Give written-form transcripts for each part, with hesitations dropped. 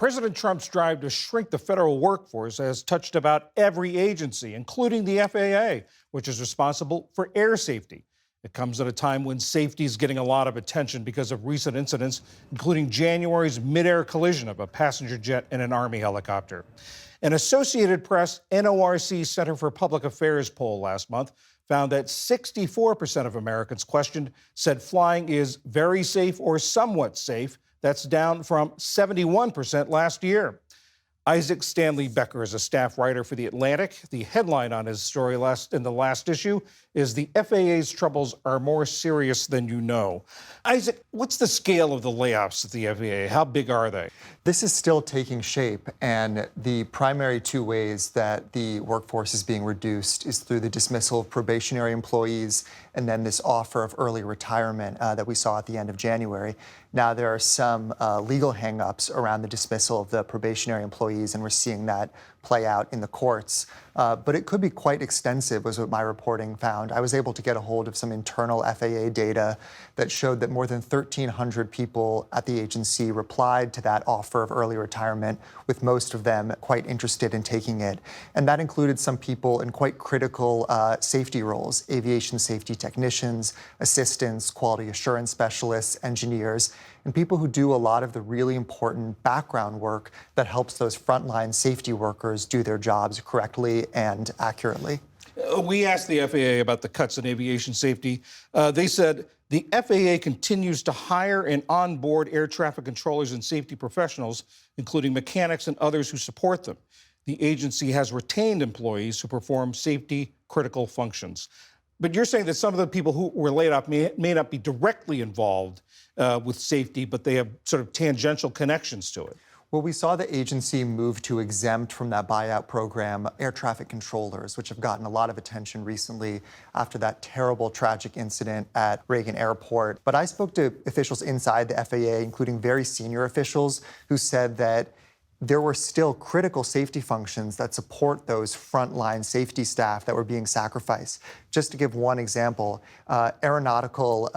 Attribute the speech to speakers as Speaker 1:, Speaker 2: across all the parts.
Speaker 1: President Trump's drive to shrink the federal workforce has touched about every agency, including the FAA, which is responsible for air safety. It comes at a time when safety is getting a lot of attention because of recent incidents, including January's mid-air collision of a passenger jet and an Army helicopter. An Associated Press NORC Center for Public Affairs poll last month found that 64% of Americans questioned said flying is very safe or somewhat safe. That's down from 71% last year. Isaac Stanley Becker is a staff writer for The Atlantic. The headline on his story in the last issue is "The FAA's troubles are more serious than you know." Isaac, what's the scale of the layoffs at the FAA? How big are they?
Speaker 2: This is still taking shape, and the primary two ways that the workforce is being reduced is through the dismissal of probationary employees and then this offer of early retirement that we saw at the end of January. Now, there are some legal hangups around the dismissal of the probationary employees, and we're seeing that play out in the courts. But it could be quite extensive, was what my reporting found. I was able to get a hold of some internal FAA data that showed that more than 1,300 people at the agency replied to that offer of early retirement, with most of them quite interested in taking it. And that included some people in quite critical safety roles: aviation safety technicians, assistants, quality assurance specialists, engineers, and people who do a lot of the really important background work that helps those frontline safety workers do their jobs correctly and accurately.
Speaker 1: We asked the FAA about the cuts in aviation safety. They said the FAA continues to hire and onboard air traffic controllers and safety professionals, including mechanics and others who support them. The agency has retained employees who perform safety critical functions. But you're saying that some of the people who were laid off may not be directly involved with safety, but they have sort of tangential connections to it.
Speaker 2: Well, we saw the agency move to exempt from that buyout program air traffic controllers, which have gotten a lot of attention recently after that terrible, tragic incident at Reagan Airport. But I spoke to officials inside the FAA, including very senior officials, who said that there were still critical safety functions that support those frontline safety staff that were being sacrificed. Just to give one example, aeronautical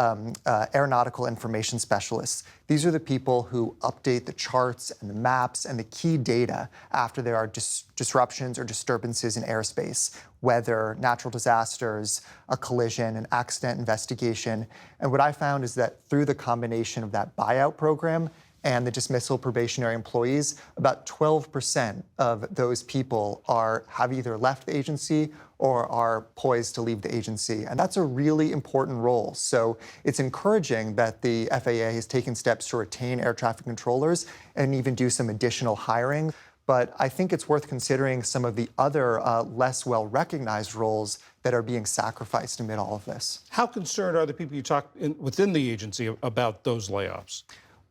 Speaker 2: information specialists. These are the people who update the charts and the maps and the key data after there are disruptions or disturbances in airspace: weather, natural disasters, a collision, an accident investigation. And what I found is that through the combination of that buyout program and the dismissal of probationary employees, about 12% of those people have either left the agency or are poised to leave the agency. And that's a really important role. So it's encouraging that the FAA has taken steps to retain air traffic controllers and even do some additional hiring. But I think it's worth considering some of the other less well-recognized roles that are being sacrificed amid all of this.
Speaker 1: How concerned are the people you talk within the agency about those layoffs?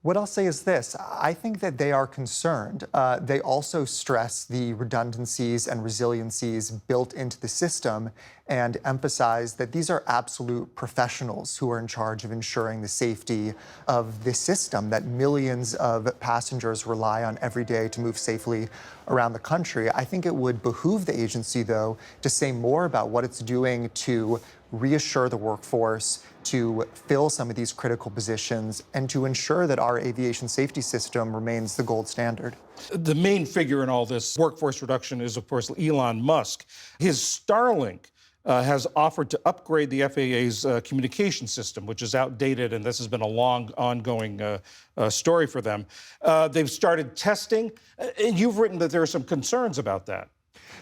Speaker 2: What I'll say is this: I think that they are concerned. They also stress the redundancies and resiliencies built into the system and emphasize that these are absolute professionals who are in charge of ensuring the safety of this system that millions of passengers rely on every day to move safely around the country. I think it would behoove the agency, though, to say more about what it's doing to reassure the workforce, to fill some of these critical positions, and to ensure that our aviation safety system remains the gold standard.
Speaker 1: The main figure in all this workforce reduction is, of course, Elon Musk. His Starlink has offered to upgrade the FAA's communication system, which is outdated, and this has been a long, ongoing story for them. They've started testing, and you've written that there are some concerns about that.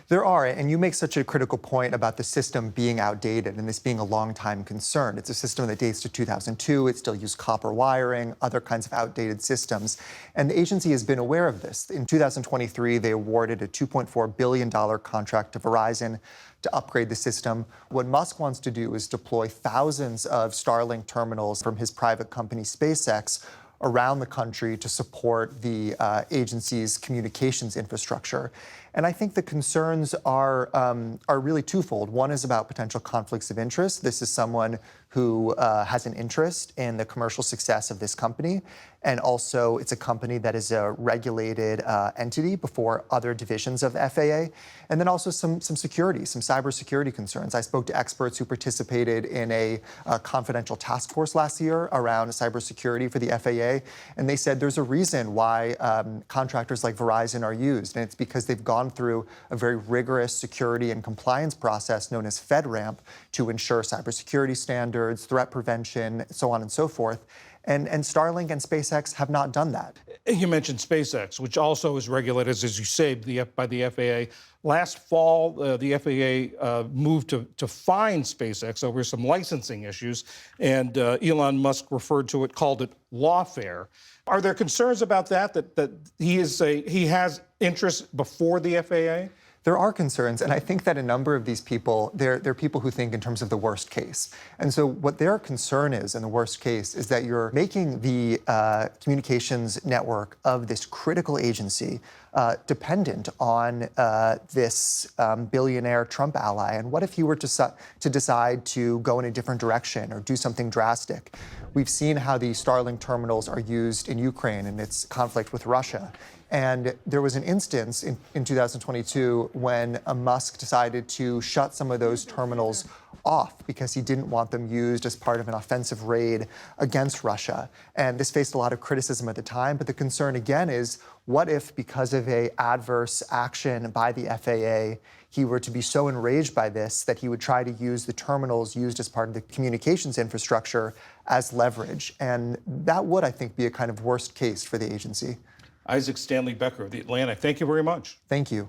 Speaker 2: There are, and you make such a critical point about the system being outdated and this being a long-time concern. It's a system that dates to 2002. It still used copper wiring, other kinds of outdated systems. And the agency has been aware of this. In 2023, they awarded a $2.4 billion contract to Verizon to upgrade the system. What Musk wants to do is deploy thousands of Starlink terminals from his private company, SpaceX, around the country to support the agency's communications infrastructure. And I think the concerns are really twofold. One is about potential conflicts of interest. This is someone who has an interest in the commercial success of this company. And also, it's a company that is a regulated entity before other divisions of the FAA. And then also some security, some cybersecurity concerns. I spoke to experts who participated in a confidential task force last year around cybersecurity for the FAA. And they said there's a reason why contractors like Verizon are used. And it's because they've gone through a very rigorous security and compliance process known as FedRAMP to ensure cybersecurity standards, threat prevention, so on and so forth. And Starlink and SpaceX have not done that.
Speaker 1: You mentioned SpaceX, which also is regulated, as you say, by the FAA. Last fall, the FAA moved to fine SpaceX over some licensing issues, and Elon Musk called it lawfare. Are there concerns about that he has interest before the FAA?
Speaker 2: There are concerns, and I think that a number of these people, they're people who think in terms of the worst case. And so what their concern is in the worst case is that you're making the communications network of this critical agency dependent on this billionaire Trump ally. And what if he were to decide to go in a different direction or do something drastic? We've seen how the Starlink terminals are used in Ukraine and its conflict with Russia. And there was an instance in 2022 when Musk decided to shut some of those terminals off because he didn't want them used as part of an offensive raid against Russia. And this faced a lot of criticism at the time. But the concern, again, is what if, because of an adverse action by the FAA, he were to be so enraged by this that he would try to use the terminals used as part of the communications infrastructure as leverage. And that would, I think, be a kind of worst case for the agency.
Speaker 1: Isaac Stanley Becker of The Atlantic, thank you very much.
Speaker 2: Thank you.